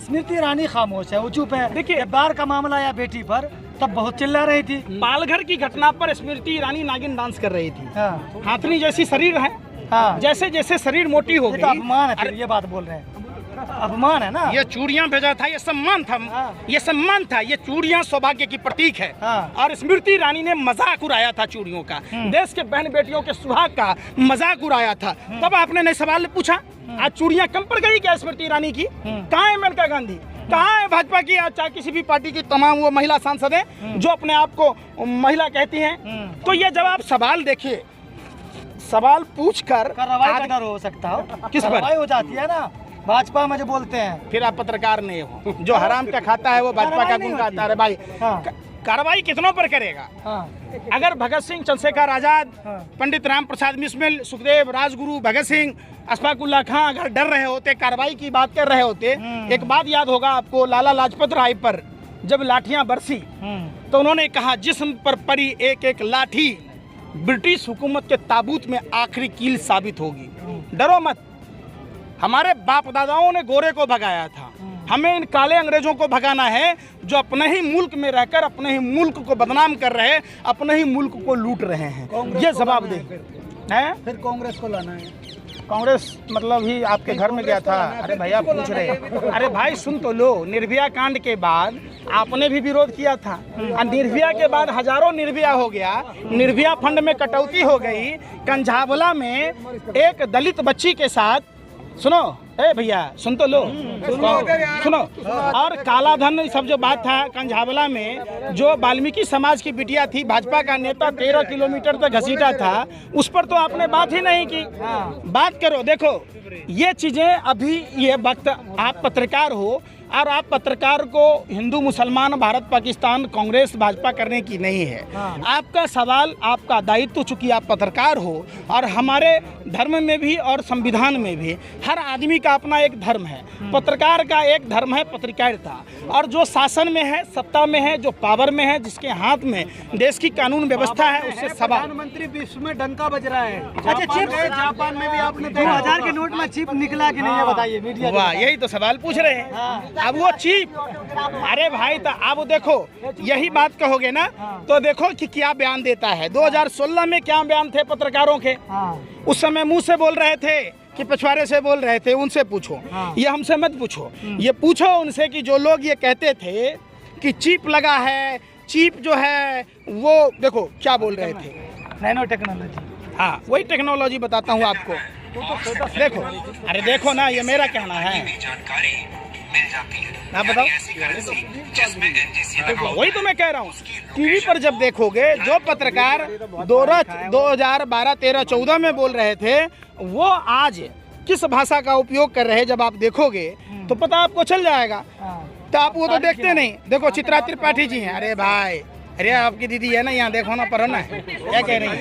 स्मृति ईरानी खामोश है, वो चुप है। देखिए बार का मामला आया बेटी पर, तब बहुत चिल्ला रही थी। पालघर की घटना पर स्मृति ईरानी नागिन डांस कर रही थी। हाँ। हाथनी जैसी शरीर है। हाँ। जैसे जैसे शरीर मोटी हो गई। अपमान है, फिर ये बात बोल रहे हैं, अपमान है ना। ये चूड़ियां भेजा था, ये सम्मान था। हाँ। ये सम्मान था। ये चूड़ियां सौभाग्य की प्रतीक है। हाँ। और स्मृति ईरानी ने मजाक उड़ाया था चूड़ियों का, देश के बहन बेटियों के सुहाग का मजाक उड़ाया था। तब आपने नहीं सवाल पूछा, आज चूड़ियां कम पड़ गई क्या स्मृति ईरानी की? कहाँ है मेनका गांधी? कहाँ है भाजपा की, चाहे किसी भी पार्टी की तमाम वो महिला सांसदें जो अपने आप को महिला कहती हैं? तो ये जब आप सवाल देखिए, सवाल पूछकर कार्रवाई का डर हो सकता हो, किस पर कार्रवाई हो जाती है ना भाजपा में जो बोलते हैं। फिर आप पत्रकार नहीं हो, जो हराम का खाता है वो भाजपा का गुण खाता है। भाई कार्रवाई कितनों पर करेगा? अगर भगत सिंह, चंद्रशेखर आजाद, पंडित राम प्रसाद बिस्मिल, सुखदेव, राजगुरु, भगत सिंह, अशफाक उल्लाह खां अगर डर रहे होते, कार्रवाई की बात कर रहे होते, एक बात याद होगा आपको, लाला लाजपत राय पर जब लाठियां बरसी तो उन्होंने कहा, जिस्म पर पड़ी एक एक लाठी ब्रिटिश हुकूमत के ताबूत में आखिरी कील साबित होगी। डरो मत। हमारे बाप दादाओं ने गोरे को भगाया था, हमें इन काले अंग्रेजों को भगाना है जो अपने ही मुल्क में रहकर अपने ही मुल्क को बदनाम कर रहे, अपने ही मुल्क को लूट रहे हैं। ये जवाब दे हैं। फिर कांग्रेस को लाना है। कांग्रेस मतलब ही आपके घर में गया था? अरे भैया पूछ रहे हैं। अरे भाई सुन तो लो, निर्भया कांड के बाद आपने भी विरोध किया था, और निर्भया के बाद हजारों निर्भया हो गया, निर्भया फंड में कटौती हो गई, कंझावला में एक दलित बच्ची के साथ, सुनो ए भैया सुन तो लो, सुनो, और काला धन सब जो बात था कंझावला में, जो वाल्मीकि समाज की बिटिया थी, भाजपा का नेता 13 किलोमीटर तक घसीटा था, उस पर तो आपने बात ही नहीं की। बात करो। देखो ये चीजें अभी, ये वक्त, आप पत्रकार हो और आप पत्रकार को हिंदू मुसलमान, भारत पाकिस्तान, कांग्रेस भाजपा करने की नहीं है। आपका सवाल, आपका दायित्व, चूंकि आप पत्रकार हो और हमारे धर्म में भी और संविधान में भी हर आदमी का अपना एक धर्म है। पत्रकार का एक धर्म है पत्रकारिता, और जो शासन में है, सत्ता में है, जो पावर में है, जिसके हाथ में देश की कानून व्यवस्था है, उससे सवाल। प्रधानमंत्री विश्व में डंका बज रहा है। अच्छा चिप, जापान में भी आपने 2000 के नोट में चिप निकला कि नहीं, ये बताइए मीडिया। वाह, यही तो सवाल पूछ रहे हैं। अब वो चीप, अरे भाई तो अब देखो, यही बात कहोगे ना तो देखो कि क्या बयान देता है। 2016 में क्या बयान थे पत्रकारों के? उस समय मुंह से बोल रहे थे कि पिछवाड़े से बोल रहे थे? उनसे पूछो, ये हमसे मत पूछो। ये पूछो उनसे कि जो लोग ये कहते थे कि चीप लगा है, चीप जो है वो, देखो क्या बोल रहे थे, नैनो टेक्नोलॉजी। हाँ, वही टेक्नोलॉजी बताता हूँ आपको। देखो, अरे देखो ना, ये मेरा कहना है, आप बताओ। वही तो मैं कह रहा हूँ, टीवी पर जब देखोगे जो पत्रकार 2012, 13, 14 में बोल रहे थे, वो आज किस भाषा का उपयोग कर रहे हैं, जब आप देखोगे तो पता आपको चल जाएगा। तो आप वो तो देखते नहीं। देखो चित्रा त्रिपाठी जी हैं, अरे भाई, अरे आपकी दीदी है ना, यहाँ देखो ना, पढ़ो ना, क्या कह रही है,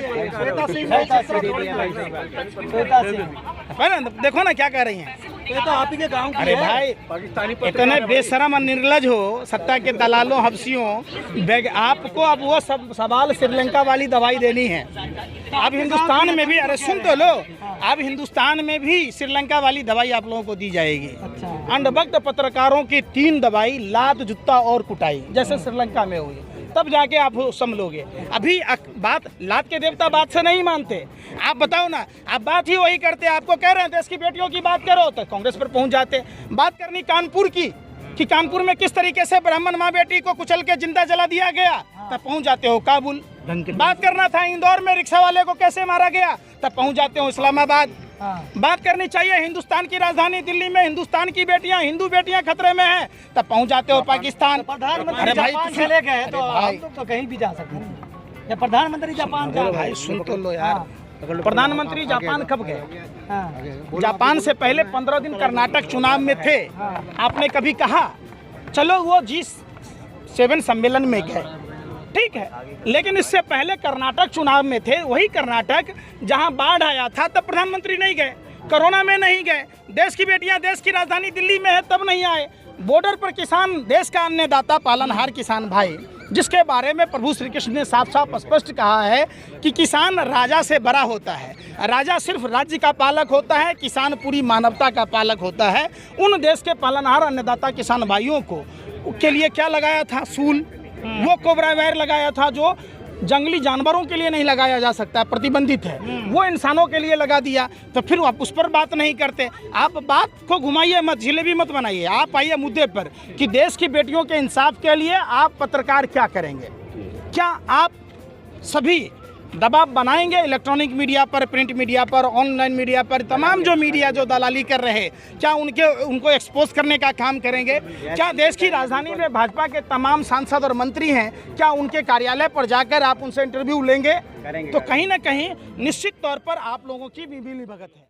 देखो ना क्या कह रही हैं। ये तो आप ही के गांव की अरे भाई, इतने बेशरम और निर्लज हो, सत्ता के दलालों, हफ्सियों, आपको अब वो सब सवाल श्रीलंका वाली दवाई देनी है। अब हिंदुस्तान में भी, अरे सुन तो लो, अब हिंदुस्तान में भी श्रीलंका वाली दवाई आप लोगों को दी जाएगी। अंधभक्त पत्रकारों की 3 दवाई, लात, जूता और कुटाई, जैसे श्रीलंका में हुई, तब जाके आप समझोगे। अभी बात, लात के देवता बात से नहीं मानते। आप बताओ ना, आप बात ही वही करते। आपको कह रहे हैं देश की बेटियों की बात करो तो कांग्रेस पर पहुंच जाते। बात करनी कानपुर की, कि कानपुर में किस तरीके से ब्राह्मण माँ बेटी को कुचल के जिंदा जला दिया गया, तब पहुंच जाते हो काबुल। बात करना था इंदौर में रिक्शा वाले को कैसे मारा गया, तब पहुंच जाते हो इस्लामाबाद। बात करनी चाहिए हिंदुस्तान की राजधानी दिल्ली में हिंदुस्तान की बेटियां, हिंदू बेटियां खतरे में हैं, तब पहुंच जाते हो पाकिस्तान। प्रधानमंत्री जापान चले गए तो हम लोग तो कहीं भी जा सकते हैं। या प्रधानमंत्री जापान का, भाई सुन तो लो यार, प्रधानमंत्री जापान कब गए? जापान से पहले 15 दिन कर्नाटक चुनाव में थे। आपने कभी कहा चलो वो G7 सम्मेलन में गए, ठीक है, लेकिन इससे पहले कर्नाटक चुनाव में थे। वही कर्नाटक जहां बाढ़ आया था तब प्रधानमंत्री नहीं गए, कोरोना में नहीं गए, देश की बेटियां देश की राजधानी दिल्ली में है तब नहीं आए, बॉर्डर पर किसान, देश का अन्नदाता, पालनहार किसान भाई जिसके बारे में प्रभु श्री कृष्ण ने साफ साफ स्पष्ट कहा है कि किसान राजा से बड़ा होता है। राजा सिर्फ राज्य का पालक होता है, किसान पूरी मानवता का पालक होता है। उन देश के पालनहार अन्नदाता किसान भाइयों को के लिए क्या लगाया था? सूल। वो कोबरा वायर लगाया था जो जंगली जानवरों के लिए नहीं लगाया जा सकता, प्रतिबंधित है। वो इंसानों के लिए लगा दिया। तो फिर आप उस पर बात नहीं करते। आप बात को घुमाइए मत, जिलेबी मत बनाइए। आप आइए मुद्दे पर कि देश की बेटियों के इंसाफ के लिए आप पत्रकार क्या करेंगे? क्या आप सभी दबाव बनाएंगे इलेक्ट्रॉनिक मीडिया पर, प्रिंट मीडिया पर, ऑनलाइन मीडिया पर, तमाम जो मीडिया जो दलाली कर रहे, क्या उनको एक्सपोज करने का काम करेंगे? क्या देश की राजधानी में भाजपा के तमाम सांसद और मंत्री हैं, क्या उनके कार्यालय पर जाकर आप उनसे इंटरव्यू लेंगे? तो कहीं ना कहीं निश्चित तौर पर आप लोगों की भी मिलीभगत है।